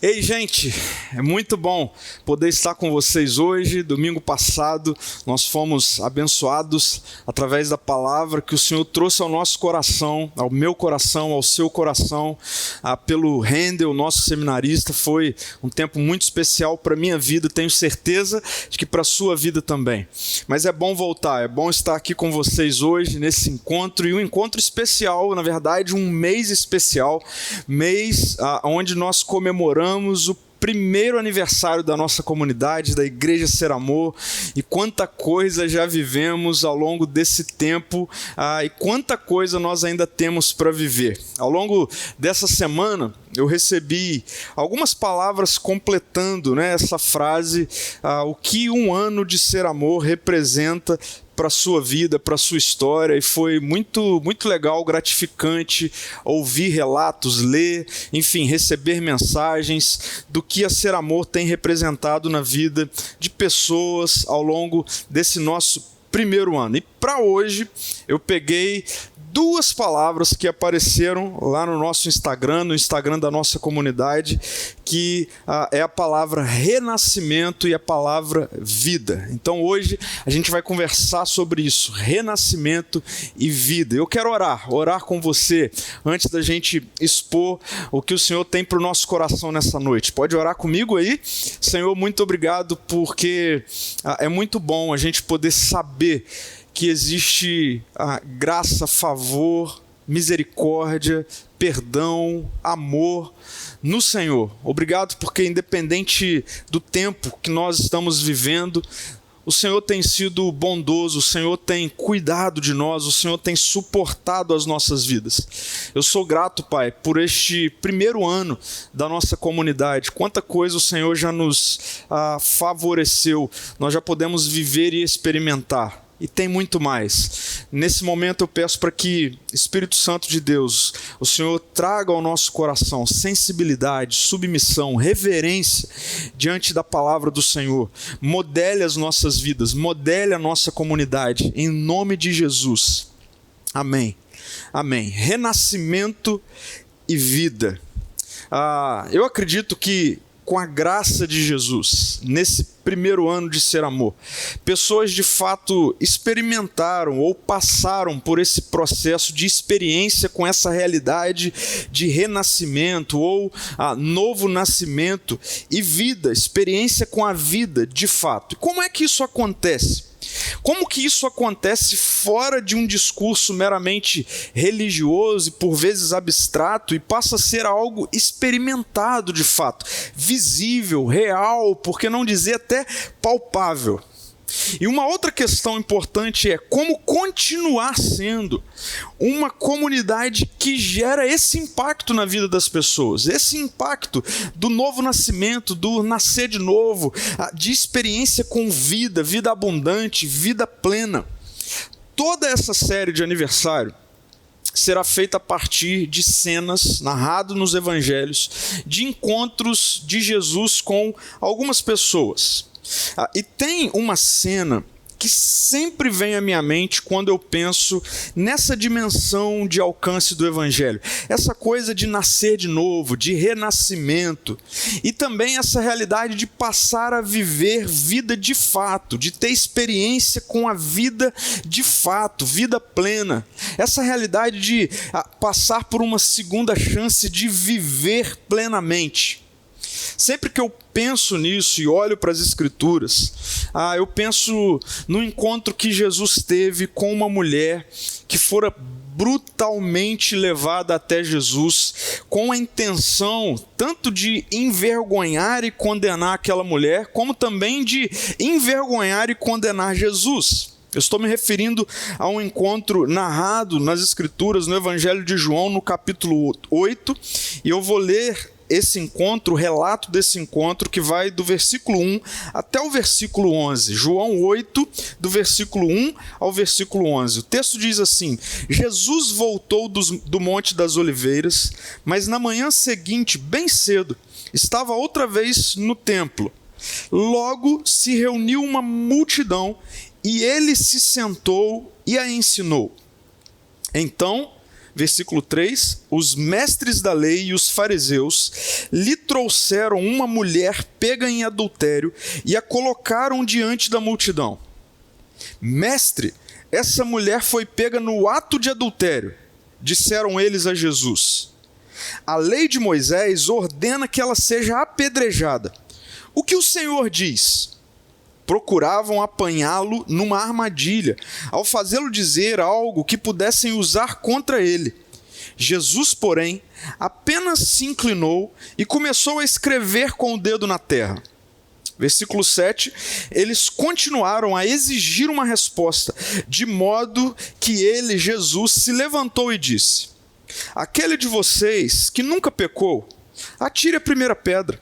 Ei, gente, é muito bom poder estar com vocês hoje. Domingo passado, nós fomos abençoados através da palavra que o Senhor trouxe ao nosso coração, ao meu coração, ao seu coração, pelo Rendel, nosso seminarista. Foi um tempo muito especial para a minha vida, tenho certeza de que para a sua vida também. Mas é bom voltar, é bom estar aqui com vocês hoje, nesse encontro, e um encontro especial, na verdade, um mês especial, mês onde nós comemoramos o primeiro aniversário da nossa comunidade, da Igreja Ser Amor, e quanta coisa já vivemos ao longo desse tempo, e quanta coisa nós ainda temos para viver. Ao longo dessa semana, eu recebi algumas palavras completando, essa frase, o que um ano de Ser Amor representa para a sua vida, para a sua história, e foi muito, muito legal, gratificante ouvir relatos, ler, enfim, receber mensagens do que a Ser Amor tem representado na vida de pessoas ao longo desse nosso primeiro ano. E para hoje eu peguei duas palavras que apareceram lá no nosso Instagram, no Instagram da nossa comunidade, que é a palavra renascimento e a palavra vida. Então hoje a gente vai conversar sobre isso, renascimento e vida. Eu quero orar com você antes da gente expor o que o Senhor tem para o nosso coração nessa noite. Pode orar comigo aí? Senhor, muito obrigado, porque é muito bom a gente poder saber que existe graça, favor, misericórdia, perdão, amor no Senhor. Obrigado porque, independente do tempo que nós estamos vivendo, o Senhor tem sido bondoso, o Senhor tem cuidado de nós, o Senhor tem suportado as nossas vidas. Eu sou grato, Pai, por este primeiro ano da nossa comunidade. Quanta coisa o Senhor já nos favoreceu, nós já podemos viver e experimentar. E tem muito mais. Nesse momento eu peço para que, Espírito Santo de Deus, o Senhor traga ao nosso coração sensibilidade, submissão, reverência diante da palavra do Senhor. Modele as nossas vidas, modele a nossa comunidade, em nome de Jesus. Amém. Amém. Renascimento e vida. Eu acredito que, com a graça de Jesus, nesse primeiro ano de Ser Amor, pessoas de fato experimentaram ou passaram por esse processo de experiência com essa realidade de renascimento ou novo nascimento e vida, experiência com a vida de fato. E como é que isso acontece? Como que isso acontece fora de um discurso meramente religioso e por vezes abstrato e passa a ser algo experimentado de fato, visível, real, por que não dizer até palpável? E uma outra questão importante é como continuar sendo uma comunidade que gera esse impacto na vida das pessoas, esse impacto do novo nascimento, do nascer de novo, de experiência com vida, vida abundante, vida plena. Toda essa série de aniversário será feita a partir de cenas narradas nos evangelhos, de encontros de Jesus com algumas pessoas. E tem uma cena que sempre vem à minha mente quando eu penso nessa dimensão de alcance do Evangelho. Essa coisa de nascer de novo, de renascimento. E também essa realidade de passar a viver vida de fato, de ter experiência com a vida de fato, vida plena. Essa realidade de passar por uma segunda chance de viver plenamente. Sempre que eu penso nisso e olho para as Escrituras, eu penso no encontro que Jesus teve com uma mulher que fora brutalmente levada até Jesus com a intenção tanto de envergonhar e condenar aquela mulher, como também de envergonhar e condenar Jesus. Eu estou me referindo a um encontro narrado nas Escrituras, no Evangelho de João, no capítulo 8, e eu vou ler esse encontro, o relato desse encontro, que vai do versículo 1 até o versículo 11. João 8, do versículo 1 ao versículo 11. O texto diz assim: Jesus voltou do Monte das Oliveiras, mas na manhã seguinte, bem cedo, estava outra vez no templo. Logo se reuniu uma multidão e ele se sentou e a ensinou. Então versículo 3, os mestres da lei e os fariseus lhe trouxeram uma mulher pega em adultério e a colocaram diante da multidão. Mestre, essa mulher foi pega no ato de adultério, disseram eles a Jesus. A lei de Moisés ordena que ela seja apedrejada. O que o Senhor diz? Procuravam apanhá-lo numa armadilha, ao fazê-lo dizer algo que pudessem usar contra ele. Jesus, porém, apenas se inclinou e começou a escrever com o dedo na terra. Versículo 7, eles continuaram a exigir uma resposta, de modo que ele, Jesus, se levantou e disse: aquele de vocês que nunca pecou, atire a primeira pedra.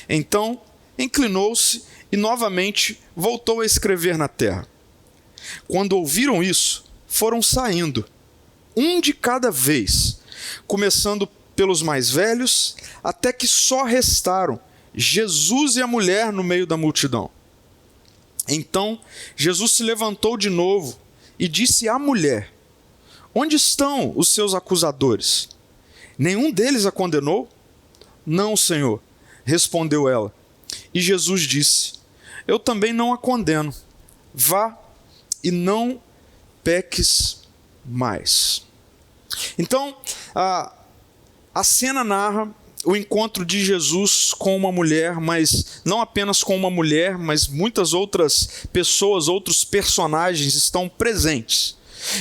Então, inclinou-se e novamente voltou a escrever na terra. Quando ouviram isso, foram saindo, um de cada vez, começando pelos mais velhos, até que só restaram Jesus e a mulher no meio da multidão. Então, Jesus se levantou de novo e disse à mulher: onde estão os seus acusadores? Nenhum deles a condenou? Não, Senhor, respondeu ela. E Jesus disse: eu também não a condeno. Vá e não peques mais. Então, a cena narra o encontro de Jesus com uma mulher, mas não apenas com uma mulher, mas muitas outras pessoas, outros personagens estão presentes.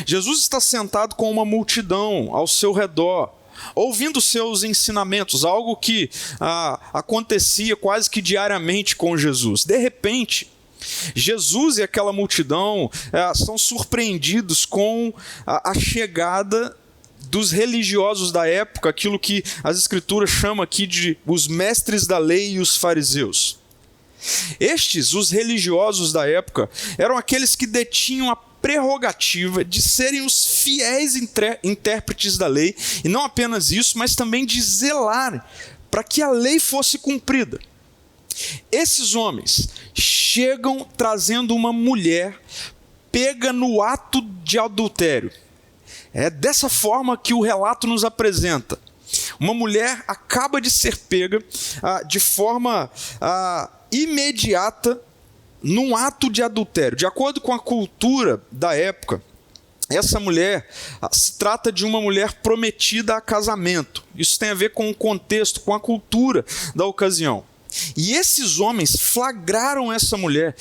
Jesus está sentado com uma multidão ao seu redor, ouvindo seus ensinamentos, algo que acontecia quase que diariamente com Jesus. De repente, Jesus e aquela multidão são surpreendidos com a chegada dos religiosos da época, aquilo que as escrituras chamam aqui de os mestres da lei e os fariseus. Estes, os religiosos da época, eram aqueles que detinham a prerrogativa de serem os fiéis intérpretes da lei, e não apenas isso, mas também de zelar para que a lei fosse cumprida. Esses homens chegam trazendo uma mulher pega no ato de adultério. É dessa forma que o relato nos apresenta. Uma mulher acaba de ser pega de forma imediata num ato de adultério. De acordo com a cultura da época, essa mulher se trata de uma mulher prometida a casamento. Isso tem a ver com o contexto, com a cultura da ocasião. E esses homens flagraram essa mulher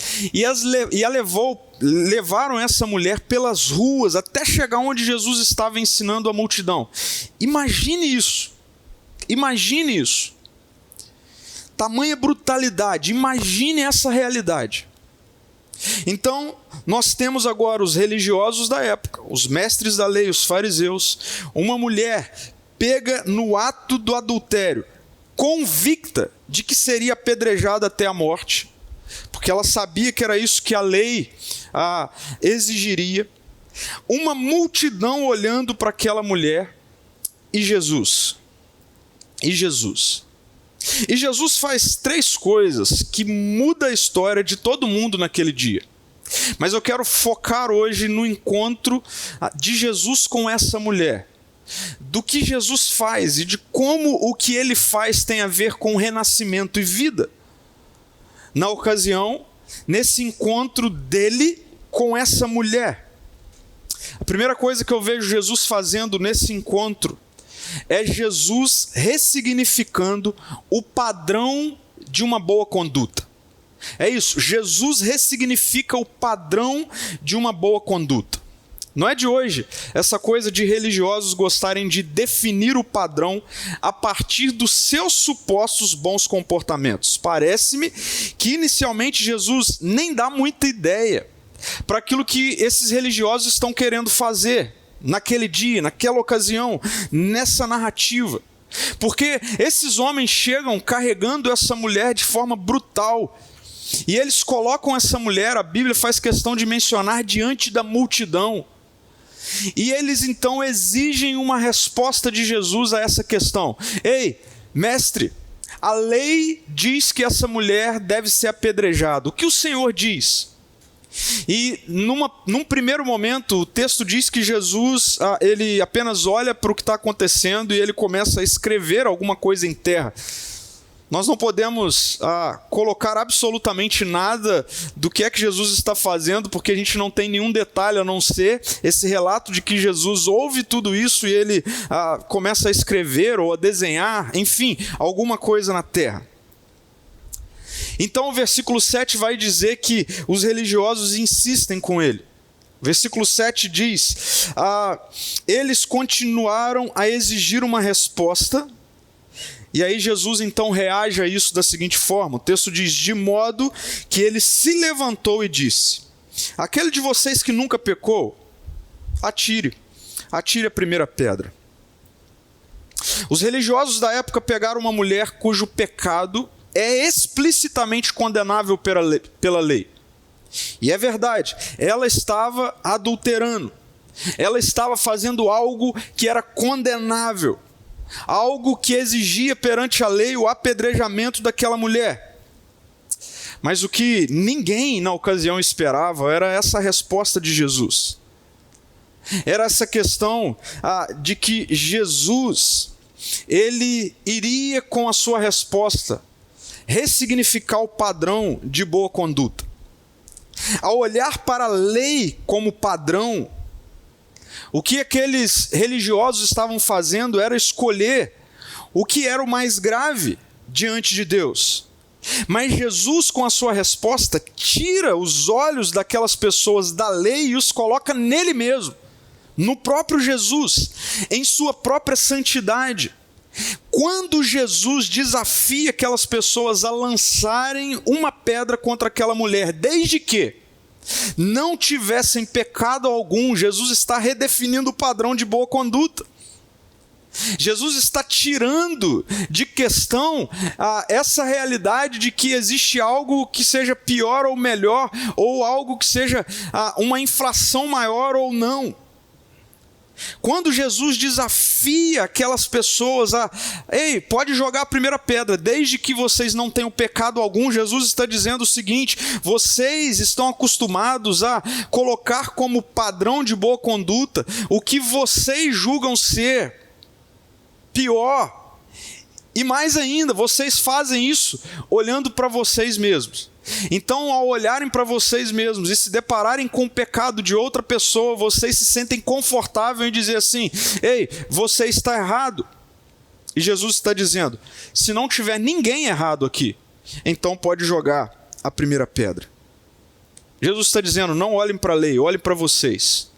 levaram essa mulher pelas ruas até chegar onde Jesus estava ensinando a multidão. Imagine isso. Imagine isso. Tamanha brutalidade. Imagine essa realidade. Então, nós temos agora os religiosos da época, os mestres da lei, os fariseus, uma mulher pega no ato do adultério, convicta de que seria apedrejada até a morte, porque ela sabia que era isso que a lei exigiria. Uma multidão olhando para aquela mulher e Jesus. E Jesus faz 3 coisas que mudam a história de todo mundo naquele dia. Mas eu quero focar hoje no encontro de Jesus com essa mulher. Do que Jesus faz e de como o que ele faz tem a ver com renascimento e vida. Na ocasião, nesse encontro dele com essa mulher. A primeira coisa que eu vejo Jesus fazendo nesse encontro é Jesus ressignificando o padrão de uma boa conduta. É isso, Jesus ressignifica o padrão de uma boa conduta. Não é de hoje essa coisa de religiosos gostarem de definir o padrão a partir dos seus supostos bons comportamentos. Parece-me que inicialmente Jesus nem dá muita ideia para aquilo que esses religiosos estão querendo fazer naquele dia, naquela ocasião, nessa narrativa. Porque esses homens chegam carregando essa mulher de forma brutal. E eles colocam essa mulher, a Bíblia faz questão de mencionar, diante da multidão. E eles então exigem uma resposta de Jesus a essa questão. Ei, mestre, a lei diz que essa mulher deve ser apedrejada. O que o Senhor diz? E num primeiro momento, o texto diz que Jesus ele apenas olha para o que está acontecendo e ele começa a escrever alguma coisa em terra. Nós não podemos colocar absolutamente nada do que é que Jesus está fazendo, porque a gente não tem nenhum detalhe a não ser esse relato de que Jesus ouve tudo isso e ele começa a escrever ou a desenhar, enfim, alguma coisa na terra. Então o versículo 7 vai dizer que os religiosos insistem com ele. O versículo 7 diz, eles continuaram a exigir uma resposta. E aí Jesus então reage a isso da seguinte forma, o texto diz, de modo que ele se levantou e disse, aquele de vocês que nunca pecou, atire a primeira pedra. Os religiosos da época pegaram uma mulher cujo pecado é explicitamente condenável pela lei. E é verdade, ela estava adulterando, ela estava fazendo algo que era condenável, algo que exigia perante a lei o apedrejamento daquela mulher. Mas o que ninguém na ocasião esperava era essa resposta de Jesus. Era essa questão de que Jesus, ele iria com a sua resposta ressignificar o padrão de boa conduta. Ao olhar para a lei como padrão, o que aqueles religiosos estavam fazendo era escolher o que era o mais grave diante de Deus. Mas Jesus, com a sua resposta, tira os olhos daquelas pessoas da lei e os coloca nele mesmo, no próprio Jesus, em sua própria santidade. Quando Jesus desafia aquelas pessoas a lançarem uma pedra contra aquela mulher, desde que não tivessem pecado algum, Jesus está redefinindo o padrão de boa conduta. Jesus está tirando de questão essa realidade de que existe algo que seja pior ou melhor, ou algo que seja uma infração maior ou não. Quando Jesus desafia aquelas pessoas ei, pode jogar a primeira pedra, desde que vocês não tenham pecado algum, Jesus está dizendo o seguinte, vocês estão acostumados a colocar como padrão de boa conduta o que vocês julgam ser pior. E mais ainda, vocês fazem isso olhando para vocês mesmos. Então, ao olharem para vocês mesmos e se depararem com o pecado de outra pessoa, vocês se sentem confortáveis em dizer assim, ei, você está errado. E Jesus está dizendo, se não tiver ninguém errado aqui, então pode jogar a primeira pedra. Jesus está dizendo, não olhem para a lei, olhem para vocês.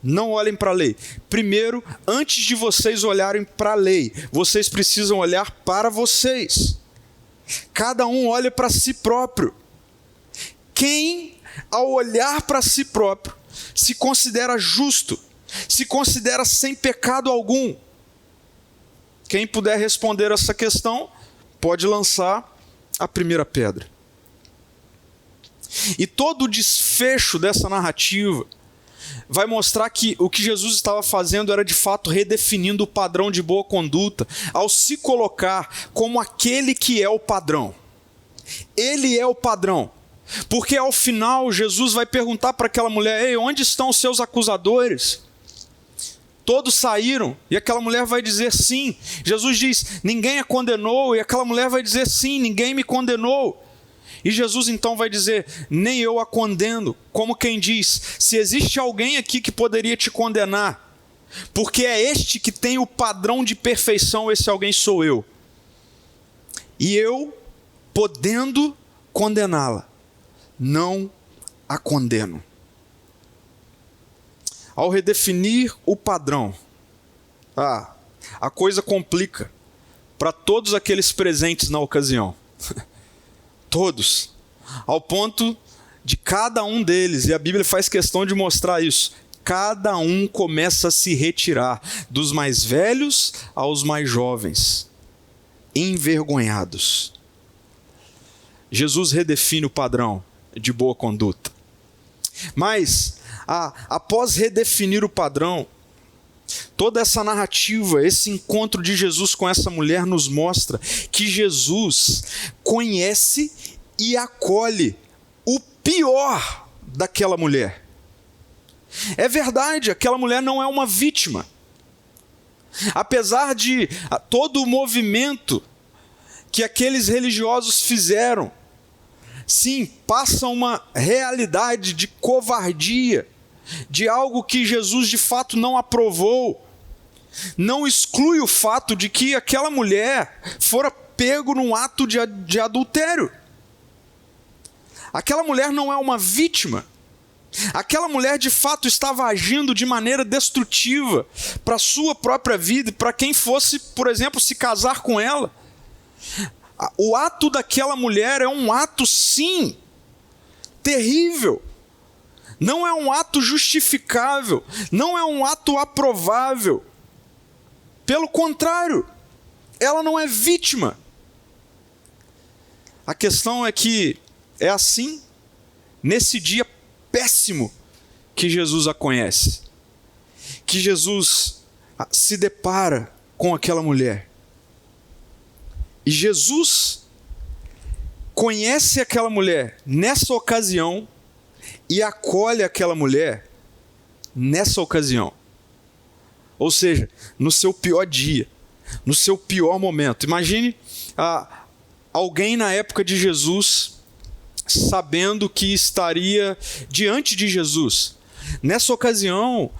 Não olhem para a lei. Primeiro, antes de vocês olharem para a lei, vocês precisam olhar para vocês. Cada um olha para si próprio. Quem, ao olhar para si próprio, se considera justo, se considera sem pecado algum? Quem puder responder essa questão, pode lançar a primeira pedra. E todo o desfecho dessa narrativa vai mostrar que o que Jesus estava fazendo era de fato redefinindo o padrão de boa conduta, ao se colocar como aquele que é o padrão. Ele é o padrão. Porque ao final Jesus vai perguntar para aquela mulher, ei, onde estão os seus acusadores? Todos saíram, e aquela mulher vai dizer sim. Jesus diz, ninguém a condenou, e aquela mulher vai dizer sim, ninguém me condenou. E Jesus então vai dizer, nem eu a condeno, como quem diz, se existe alguém aqui que poderia te condenar, porque é este que tem o padrão de perfeição, esse alguém sou eu. E eu, podendo condená-la, não a condeno. Ao redefinir o padrão, a coisa complica para todos aqueles presentes na ocasião. Todos, ao ponto de cada um deles, e a Bíblia faz questão de mostrar isso, cada um começa a se retirar, dos mais velhos aos mais jovens, envergonhados. Jesus redefine o padrão de boa conduta. Mas, após redefinir o padrão, toda essa narrativa, esse encontro de Jesus com essa mulher nos mostra que Jesus conhece e acolhe o pior daquela mulher. É verdade, aquela mulher não é uma vítima. Apesar de todo o movimento que aqueles religiosos fizeram, sim, passa uma realidade de covardia, de algo que Jesus de fato não aprovou. Não exclui o fato de que aquela mulher fora pego num ato de adultério. Aquela mulher não é uma vítima. Aquela mulher de fato estava agindo de maneira destrutiva para a sua própria vida e para quem fosse, por exemplo, se casar com ela. O ato daquela mulher é um ato, sim, terrível. Não é um ato justificável, não é um ato aprovável. Pelo contrário, ela não é vítima. A questão é que é assim, nesse dia péssimo, que Jesus a conhece, que Jesus se depara com aquela mulher. E Jesus conhece aquela mulher nessa ocasião e acolhe aquela mulher nessa ocasião. Ou seja, no seu pior dia, no seu pior momento. Imagine alguém na época de Jesus sabendo que estaria diante de Jesus. Nessa ocasião,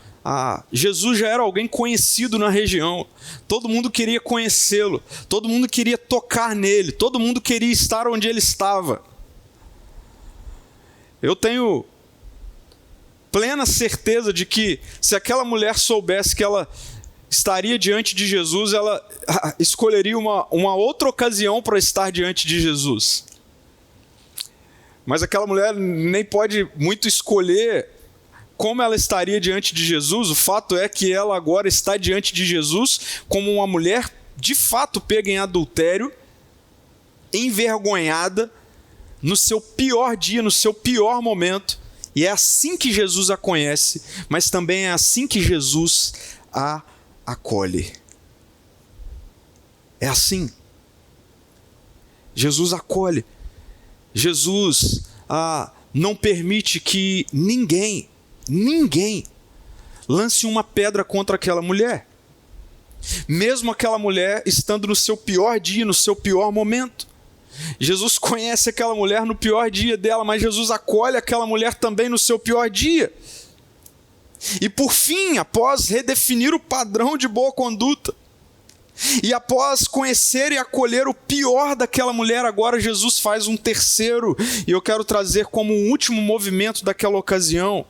Jesus já era alguém conhecido na região. Todo mundo queria conhecê-lo, todo mundo queria tocar nele, todo mundo queria estar onde ele estava. Eu tenho plena certeza de que se aquela mulher soubesse que ela estaria diante de Jesus, ela escolheria uma outra ocasião para estar diante de Jesus. Mas aquela mulher nem pode muito escolher como ela estaria diante de Jesus. O fato é que ela agora está diante de Jesus como uma mulher de fato pega em adultério, envergonhada, no seu pior dia, no seu pior momento. E é assim que Jesus a conhece, mas também é assim que Jesus a acolhe. É assim. Jesus acolhe. Jesus não permite que ninguém lance uma pedra contra aquela mulher. Mesmo aquela mulher estando no seu pior dia, no seu pior momento. Jesus conhece aquela mulher no pior dia dela, mas Jesus acolhe aquela mulher também no seu pior dia. E por fim, após redefinir o padrão de boa conduta, e após conhecer e acolher o pior daquela mulher, agora Jesus faz um terceiro, e eu quero trazer como um último movimento daquela ocasião.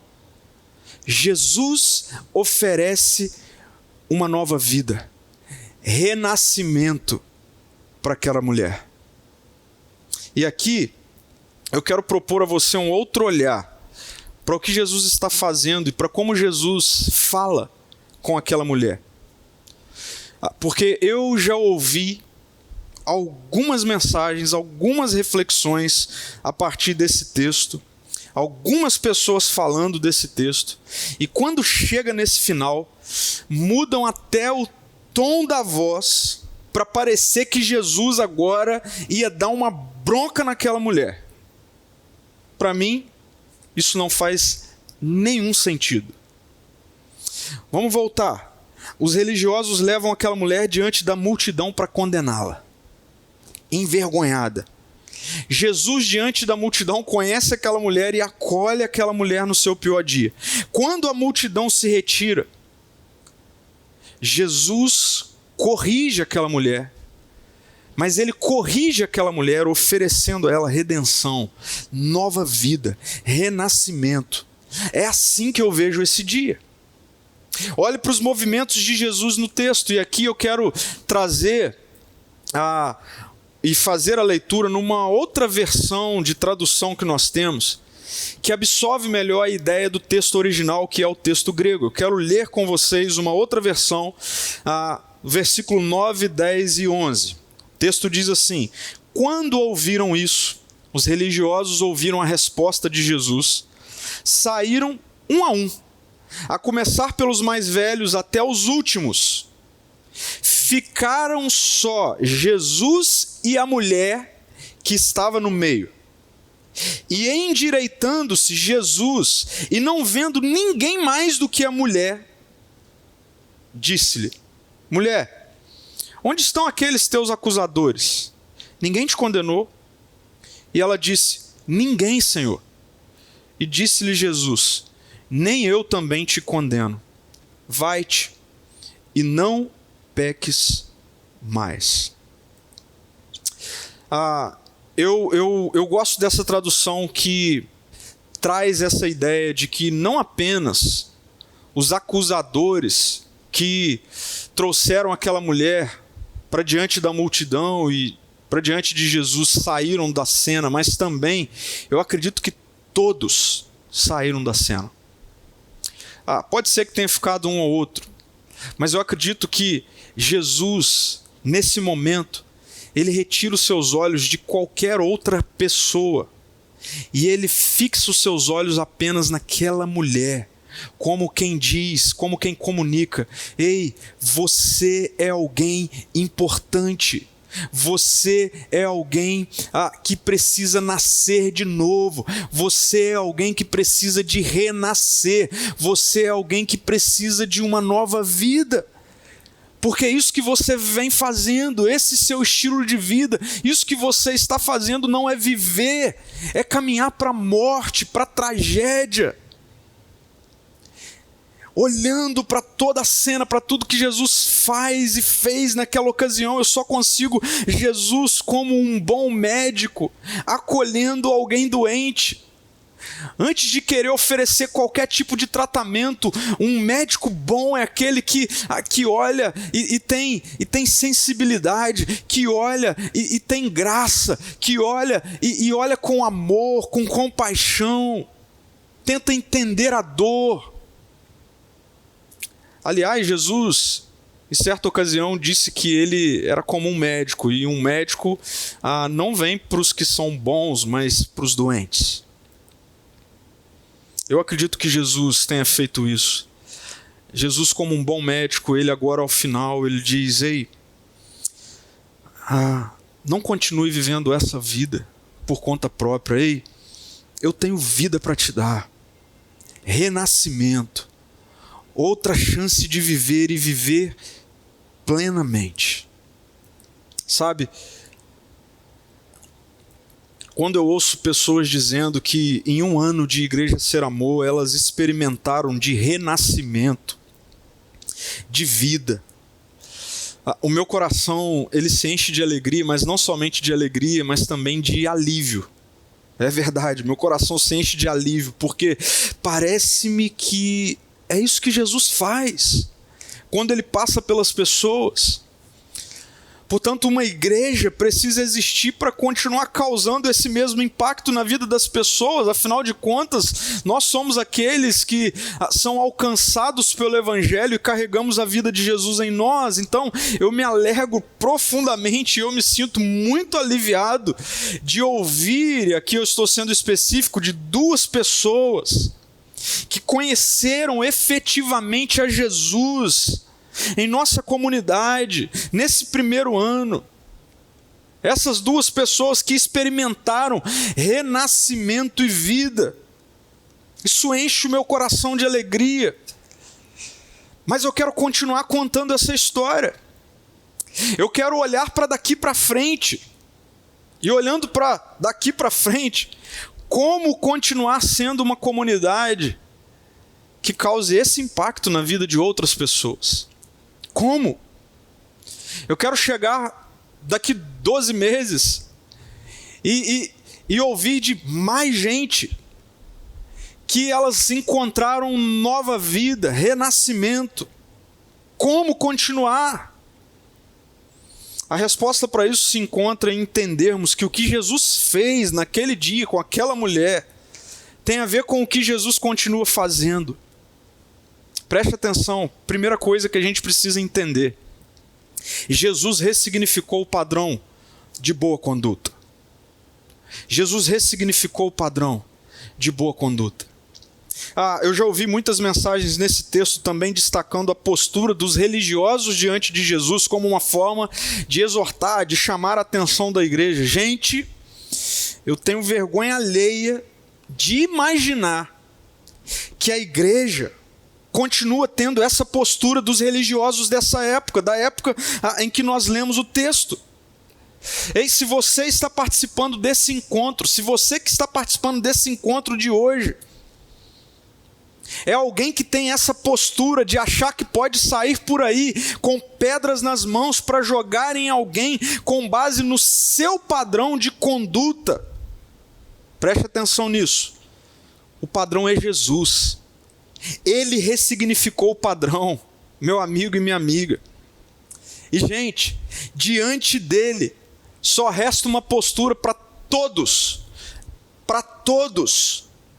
Jesus oferece uma nova vida, renascimento para aquela mulher. E aqui, eu quero propor a você um outro olhar para o que Jesus está fazendo e para como Jesus fala com aquela mulher. Porque eu já ouvi algumas mensagens, algumas reflexões a partir desse texto, algumas pessoas falando desse texto, e quando chega nesse final, mudam até o tom da voz para parecer que Jesus agora ia dar uma bronca naquela mulher. Para mim, isso não faz nenhum sentido. Vamos voltar. Os religiosos levam aquela mulher diante da multidão para condená-la, envergonhada. Jesus, diante da multidão, conhece aquela mulher e acolhe aquela mulher no seu pior dia. Quando a multidão se retira, Jesus corrige aquela mulher, mas ele corrige aquela mulher oferecendo a ela redenção, nova vida, renascimento. É assim que eu vejo esse dia. Olhe para os movimentos de Jesus no texto, e aqui eu quero trazer e fazer a leitura numa outra versão de tradução que nós temos, que absorve melhor a ideia do texto original, que é o texto grego. Eu quero ler com vocês uma outra versão, versículo 9, 10 e 11. O texto diz assim: quando ouviram isso, os religiosos ouviram a resposta de Jesus, saíram um, a começar pelos mais velhos até os últimos. Ficaram só Jesus e a mulher que estava no meio. E endireitando-se Jesus, e não vendo ninguém mais do que a mulher, disse-lhe: mulher, onde estão aqueles teus acusadores? Ninguém te condenou? E ela disse: ninguém, Senhor. E disse-lhe Jesus: nem eu também te condeno. Vai-te e não peques mais. Eu gosto dessa tradução que traz essa ideia de que não apenas os acusadores que trouxeram aquela mulher para diante da multidão e para diante de Jesus saíram da cena, mas também eu acredito que todos saíram da cena. Pode ser que tenha ficado um ou outro, mas eu acredito que Jesus, nesse momento, ele retira os seus olhos de qualquer outra pessoa e ele fixa os seus olhos apenas naquela mulher, como quem diz, como quem comunica: ei, você é alguém importante. Você é alguém que precisa nascer de novo. Você é alguém que precisa de renascer. Você é alguém que precisa de uma nova vida. Porque é isso que você vem fazendo, esse seu estilo de vida, isso que você está fazendo não é viver, é caminhar para a morte, para a tragédia. Olhando para toda a cena, para tudo que Jesus faz e fez naquela ocasião, eu só consigo Jesus como um bom médico, acolhendo alguém doente. Antes de querer oferecer qualquer tipo de tratamento, um médico bom é aquele que olha e tem sensibilidade, que olha e tem graça, que olha e olha com amor, com compaixão, tenta entender a dor. Aliás, Jesus, em certa ocasião, disse que ele era como um médico, e um médico não vem para os que são bons, mas para os doentes. Eu acredito que Jesus tenha feito isso. Jesus, como um bom médico, ele agora ao final, ele diz: ei, não continue vivendo essa vida por conta própria. Ei, eu tenho vida para te dar, renascimento, outra chance de viver e viver plenamente. Sabe, quando eu ouço pessoas dizendo que em um ano de Igreja Ser Amor, elas experimentaram de renascimento, de vida, o meu coração, ele se enche de alegria, mas não somente de alegria, mas também de alívio. É verdade, meu coração se enche de alívio, porque parece-me que é isso que Jesus faz quando ele passa pelas pessoas. Portanto, uma igreja precisa existir para continuar causando esse mesmo impacto na vida das pessoas. Afinal de contas, nós somos aqueles que são alcançados pelo Evangelho e carregamos a vida de Jesus em nós. Então, eu me alegro profundamente, eu me sinto muito aliviado de ouvir, e aqui eu estou sendo específico, de 2 pessoas que conheceram efetivamente a Jesus em nossa comunidade, nesse primeiro ano. Essas 2 pessoas que experimentaram renascimento e vida. Isso enche o meu coração de alegria. Mas eu quero continuar contando essa história. Eu quero olhar para daqui para frente. E olhando para daqui para frente, como continuar sendo uma comunidade que cause esse impacto na vida de outras pessoas? Como? Eu quero chegar daqui 12 meses e ouvir de mais gente que elas encontraram nova vida, renascimento. Como continuar? A resposta para isso se encontra em entendermos que o que Jesus fez naquele dia com aquela mulher tem a ver com o que Jesus continua fazendo. Preste atenção, primeira coisa que a gente precisa entender: Jesus ressignificou o padrão de boa conduta. Jesus ressignificou o padrão de boa conduta. Eu já ouvi muitas mensagens nesse texto também destacando a postura dos religiosos diante de Jesus como uma forma de exortar, de chamar a atenção da igreja. Gente, eu tenho vergonha alheia de imaginar que a igreja continua tendo essa postura dos religiosos dessa época, da época em que nós lemos o texto. Ei, se você está participando desse encontro, se você que está participando desse encontro de hoje, é alguém que tem essa postura de achar que pode sair por aí com pedras nas mãos para jogar em alguém com base no seu padrão de conduta, preste atenção nisso. O padrão é Jesus. Ele ressignificou o padrão, meu amigo e minha amiga. E, gente, diante dele, só resta uma postura para todos,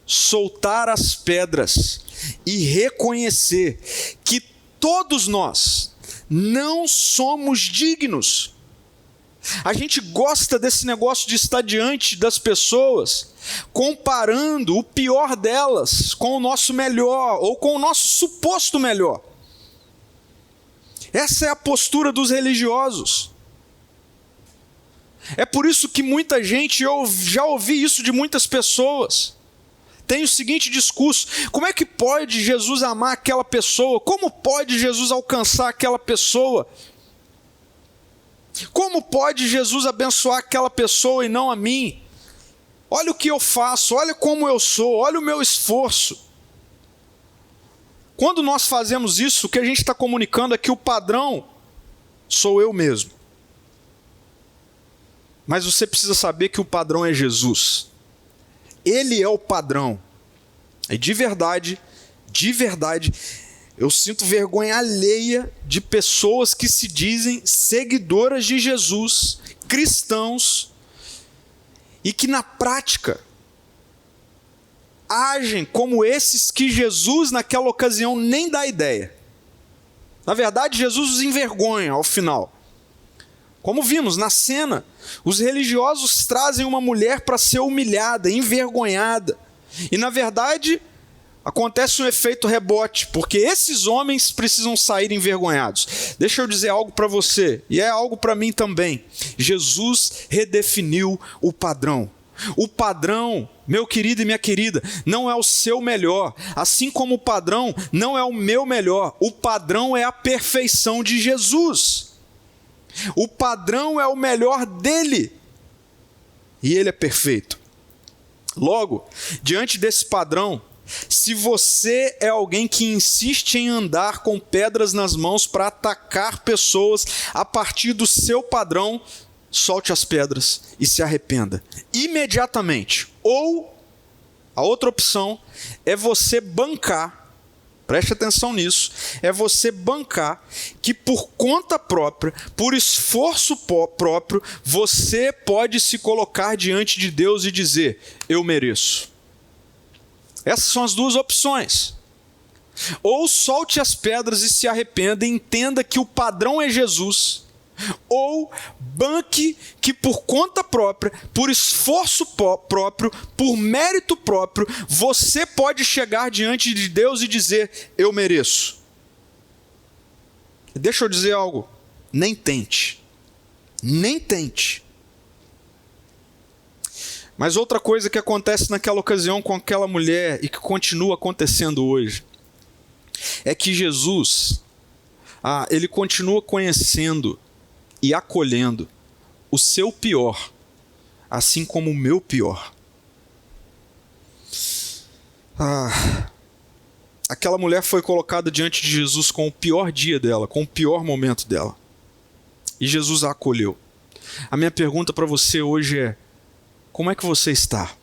soltar as pedras e reconhecer que todos nós não somos dignos. A gente gosta desse negócio de estar diante das pessoas, comparando o pior delas com o nosso melhor, ou com o nosso suposto melhor. Essa é a postura dos religiosos. É por isso que muita gente, eu já ouvi isso de muitas pessoas, tem o seguinte discurso: como é que pode Jesus amar aquela pessoa? Como pode Jesus alcançar aquela pessoa? Como pode Jesus abençoar aquela pessoa e não a mim? Olha o que eu faço, olha como eu sou, olha o meu esforço. Quando nós fazemos isso, o que a gente está comunicando é que o padrão sou eu mesmo. Mas você precisa saber que o padrão é Jesus. Ele é o padrão. E de verdade, eu sinto vergonha alheia de pessoas que se dizem seguidoras de Jesus, cristãos, e que na prática agem como esses que Jesus naquela ocasião nem dá ideia. Na verdade, Jesus os envergonha ao final. Como vimos na cena, os religiosos trazem uma mulher para ser humilhada, envergonhada. E na verdade, acontece um efeito rebote, porque esses homens precisam sair envergonhados. Deixa eu dizer algo para você, e é algo para mim também. Jesus redefiniu o padrão. O padrão, meu querido e minha querida, não é o seu melhor, assim como o padrão não é o meu melhor. O padrão é a perfeição de Jesus. O padrão é o melhor dele, e ele é perfeito. Logo, diante desse padrão, se você é alguém que insiste em andar com pedras nas mãos para atacar pessoas a partir do seu padrão, solte as pedras e se arrependa imediatamente. Ou a outra opção é você bancar, preste atenção nisso, é você bancar que por conta própria, por esforço próprio, você pode se colocar diante de Deus e dizer: eu mereço. Essas são as duas opções. Ou solte as pedras e se arrependa e entenda que o padrão é Jesus. Ou banque que por conta própria, por esforço próprio, por mérito próprio, você pode chegar diante de Deus e dizer: eu mereço. Deixa eu dizer algo, nem tente. Mas outra coisa que acontece naquela ocasião com aquela mulher e que continua acontecendo hoje, é que Jesus, ele continua conhecendo e acolhendo o seu pior, assim como o meu pior. Aquela mulher foi colocada diante de Jesus com o pior dia dela, com o pior momento dela. E Jesus a acolheu. A minha pergunta para você hoje é: como é que você está?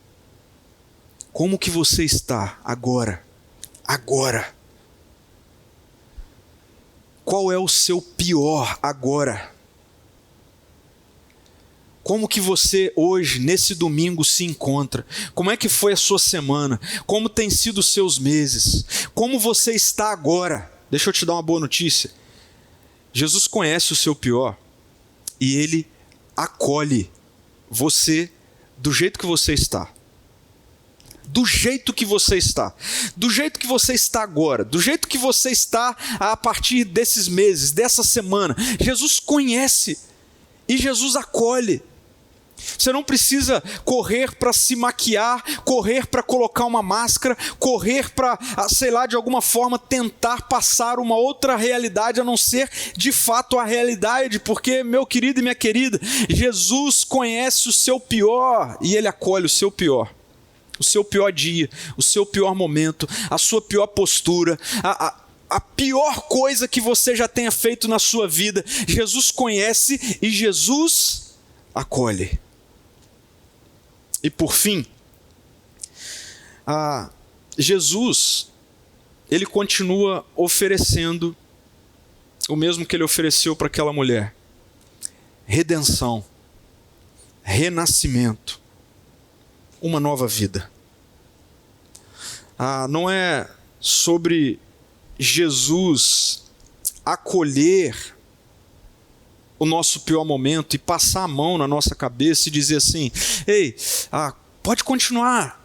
Como que você está agora? Agora. Qual é o seu pior agora? Como que você hoje, nesse domingo, se encontra? Como é que foi a sua semana? Como tem sido os seus meses? Como você está agora? Deixa eu te dar uma boa notícia. Jesus conhece o seu pior e Ele acolhe você do jeito que você está. Do jeito que você está. Do jeito que você está agora. Do jeito que você está a partir desses meses, dessa semana. Jesus conhece e Jesus acolhe. Você não precisa correr para se maquiar, correr para colocar uma máscara, correr para, sei lá, de alguma forma tentar passar uma outra realidade, a não ser de fato a realidade, porque, meu querido e minha querida, Jesus conhece o seu pior e Ele acolhe o seu pior dia, o seu pior momento, a sua pior postura, a pior coisa que você já tenha feito na sua vida. Jesus conhece e Jesus acolhe. E por fim, Jesus, ele continua oferecendo o mesmo que ele ofereceu para aquela mulher: redenção, renascimento, uma nova vida. Não é sobre Jesus acolher o nosso pior momento e passar a mão na nossa cabeça e dizer assim: ei, pode continuar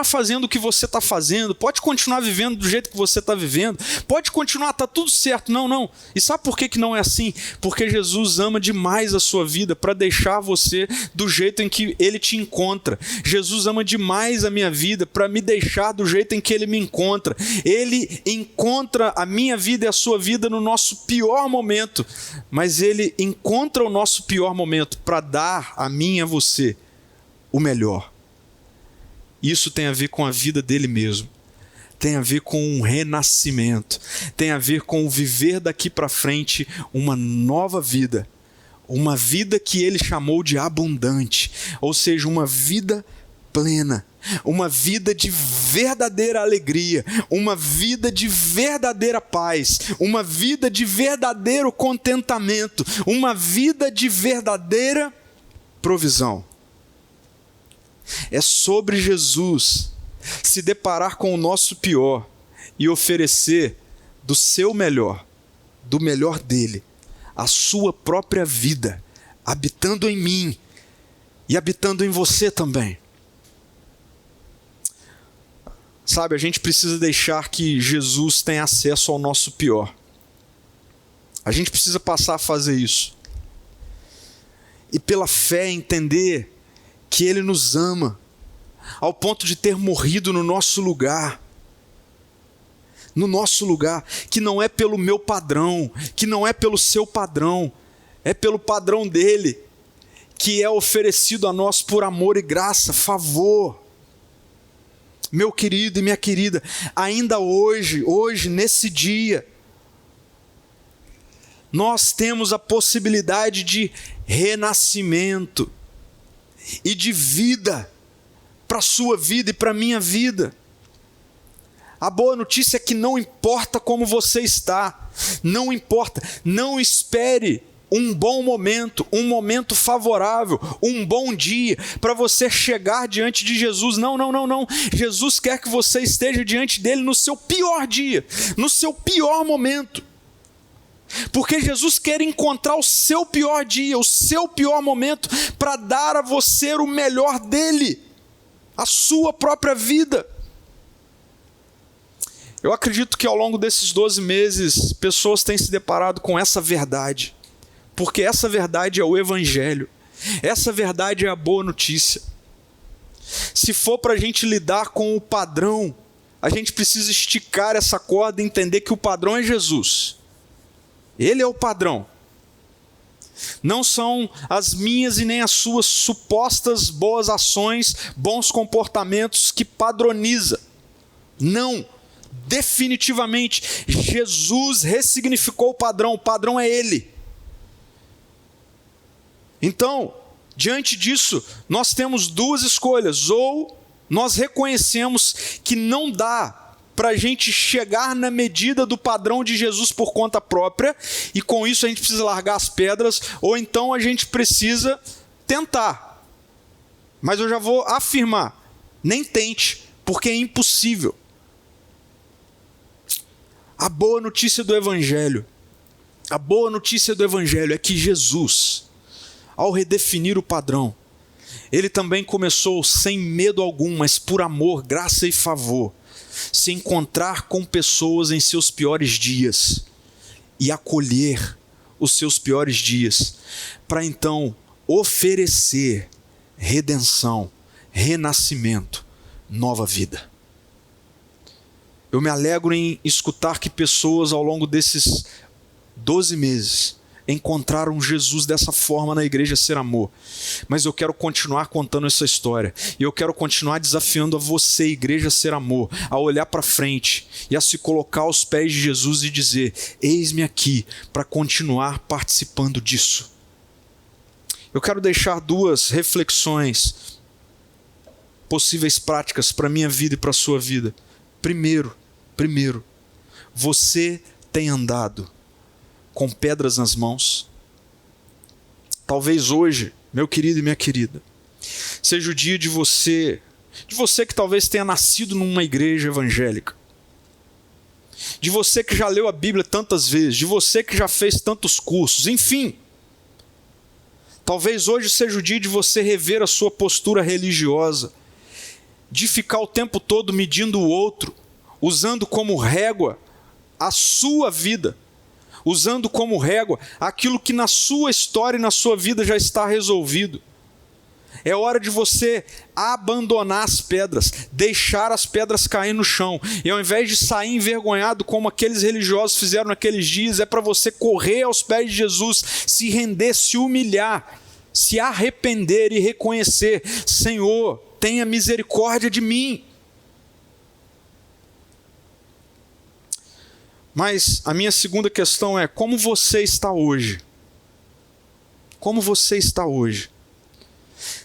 fazendo o que você está fazendo, pode continuar vivendo do jeito que você está vivendo, pode continuar, está tudo certo. Não. E sabe por que não é assim? Porque Jesus ama demais a sua vida para deixar você do jeito em que Ele te encontra. Jesus ama demais a minha vida para me deixar do jeito em que Ele me encontra. Ele encontra a minha vida e a sua vida no nosso pior momento, mas Ele encontra o nosso pior momento para dar a mim e a você o melhor. Isso tem a ver com a vida dele mesmo, tem a ver com um renascimento, tem a ver com o viver daqui para frente uma nova vida, uma vida que ele chamou de abundante, ou seja, uma vida plena, uma vida de verdadeira alegria, uma vida de verdadeira paz, uma vida de verdadeiro contentamento, uma vida de verdadeira provisão. É sobre Jesus se deparar com o nosso pior e oferecer do seu melhor, do melhor dele, a sua própria vida, habitando em mim e habitando em você também. Sabe, a gente precisa deixar que Jesus tenha acesso ao nosso pior. A gente precisa passar a fazer isso. E pela fé entender que Ele nos ama, ao ponto de ter morrido no nosso lugar, que não é pelo meu padrão, que não é pelo seu padrão, é pelo padrão dele, que é oferecido a nós por amor e graça, favor. Meu querido e minha querida, ainda hoje, nesse dia, nós temos a possibilidade de renascimento e de vida para a sua vida e para a minha vida. A boa notícia é que não importa como você está, não importa, não espere um bom momento, um momento favorável, um bom dia para você chegar diante de Jesus. Não. Jesus quer que você esteja diante dele no seu pior dia, no seu pior momento. Porque Jesus quer encontrar o seu pior dia, o seu pior momento, para dar a você o melhor dele, a sua própria vida. Eu acredito que ao longo desses 12 meses, pessoas têm se deparado com essa verdade, porque essa verdade é o Evangelho, essa verdade é a boa notícia. Se for para a gente lidar com o padrão, a gente precisa esticar essa corda e entender que o padrão é Jesus. Ele é o padrão. Não são as minhas e nem as suas supostas boas ações, bons comportamentos que padroniza. Não, definitivamente, Jesus ressignificou o padrão é Ele. Então, diante disso, nós temos duas escolhas: ou nós reconhecemos que não dá para a gente chegar na medida do padrão de Jesus por conta própria, e com isso a gente precisa largar as pedras, ou então a gente precisa tentar. Mas eu já vou afirmar, nem tente, porque é impossível. A boa notícia do Evangelho é que Jesus, ao redefinir o padrão, Ele também começou sem medo algum, mas por amor, graça e favor, se encontrar com pessoas em seus piores dias e acolher os seus piores dias, para então oferecer redenção, renascimento, nova vida. Eu me alegro em escutar que pessoas ao longo desses 12 meses encontraram Jesus dessa forma na Igreja Ser Amor. Mas eu quero continuar contando essa história. E eu quero continuar desafiando a você, Igreja Ser Amor, a olhar para frente e a se colocar aos pés de Jesus e dizer: eis-me aqui para continuar participando disso. Eu quero deixar 2 reflexões possíveis práticas para a minha vida e para a sua vida. Primeiro, você tem andado com pedras nas mãos? Talvez hoje, meu querido e minha querida, seja o dia de você que talvez tenha nascido numa igreja evangélica, de você que já leu a Bíblia tantas vezes, de você que já fez tantos cursos, enfim. Talvez hoje seja o dia de você rever a sua postura religiosa, de ficar o tempo todo medindo o outro, usando como régua a sua vida, usando como régua aquilo que na sua história e na sua vida já está resolvido. É hora de você abandonar as pedras, deixar as pedras cair no chão. E ao invés de sair envergonhado como aqueles religiosos fizeram naqueles dias, é para você correr aos pés de Jesus, se render, se humilhar, se arrepender e reconhecer: Senhor, tenha misericórdia de mim. Mas a minha segunda questão é: como você está hoje? Como você está hoje?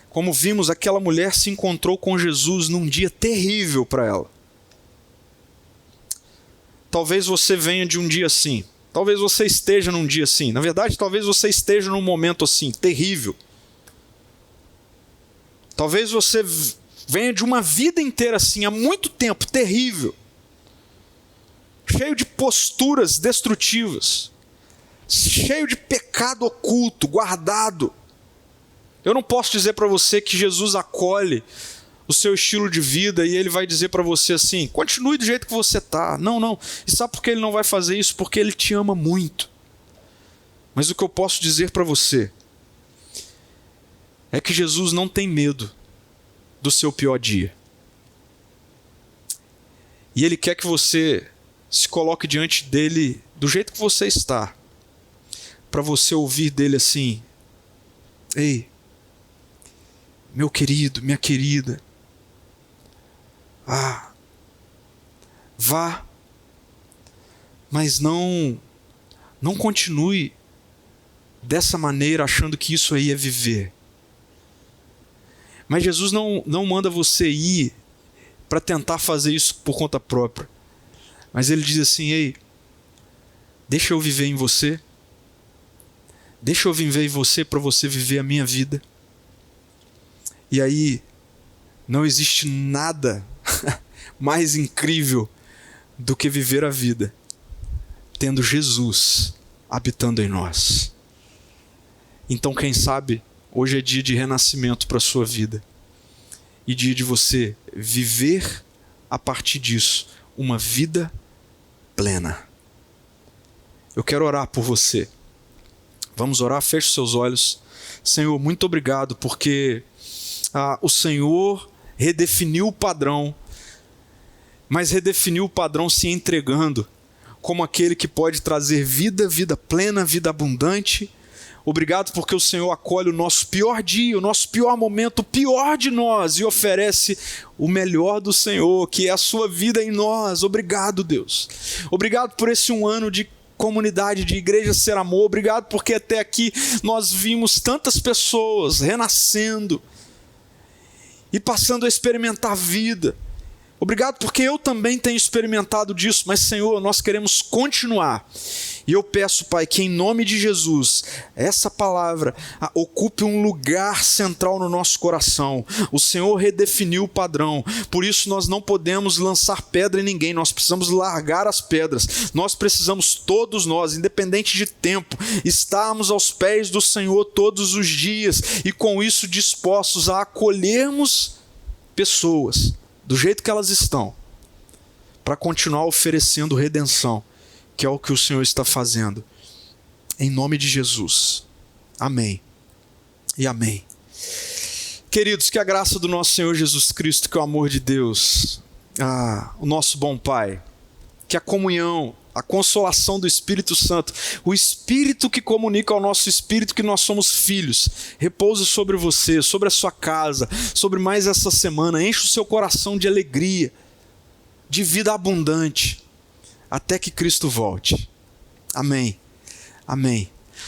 Como vimos, aquela mulher se encontrou com Jesus num dia terrível para ela. Talvez você venha de um dia assim. Talvez você esteja num dia assim. Na verdade, talvez você esteja num momento assim, terrível. Talvez você venha de uma vida inteira assim, há muito tempo, terrível. Cheio de posturas destrutivas, cheio de pecado oculto, guardado. Eu não posso dizer para você que Jesus acolhe o seu estilo de vida e ele vai dizer para você assim: continue do jeito que você está. Não. E sabe por que ele não vai fazer isso? Porque ele te ama muito. Mas o que eu posso dizer para você é que Jesus não tem medo do seu pior dia. E ele quer que você se coloque diante dele do jeito que você está, para você ouvir dele assim: ei, meu querido, minha querida, vá, mas não continue dessa maneira achando que isso aí é viver. Mas Jesus não manda você ir para tentar fazer isso por conta própria. Mas ele diz assim: ei, deixa eu viver em você. Deixa eu viver em você para você viver a minha vida. E aí, não existe nada mais incrível do que viver a vida tendo Jesus habitando em nós. Então, quem sabe, hoje é dia de renascimento para a sua vida. E dia de você viver a partir disso uma vida plena. Eu quero orar por você. Vamos orar? Feche os seus olhos. Senhor, muito obrigado porque o Senhor redefiniu o padrão, mas redefiniu o padrão se entregando como aquele que pode trazer vida, vida plena, vida abundante. Obrigado porque o Senhor acolhe o nosso pior dia, o nosso pior momento, o pior de nós, e oferece o melhor do Senhor, que é a sua vida em nós. Obrigado, Deus. Obrigado por esse 1 ano de comunidade, de Igreja Ser Amor. Obrigado porque até aqui nós vimos tantas pessoas renascendo e passando a experimentar vida. Obrigado porque eu também tenho experimentado disso, mas Senhor, nós queremos continuar. E eu peço, Pai, que em nome de Jesus, essa palavra ocupe um lugar central no nosso coração. O Senhor redefiniu o padrão, por isso nós não podemos lançar pedra em ninguém, nós precisamos largar as pedras. Nós precisamos, todos nós, independente de tempo, estarmos aos pés do Senhor todos os dias e com isso dispostos a acolhermos pessoas do jeito que elas estão, para continuar oferecendo redenção, que é o que o Senhor está fazendo. Em nome de Jesus. Amém. e amém. Queridos, que a graça do nosso Senhor Jesus Cristo, que o amor de Deus, o nosso bom Pai, que a comunhão, a consolação do Espírito Santo, o Espírito que comunica ao nosso espírito que nós somos filhos, repouse sobre você, sobre a sua casa, sobre mais essa semana. Enche o seu coração de alegria, de vida abundante, até que Cristo volte. Amém. Amém.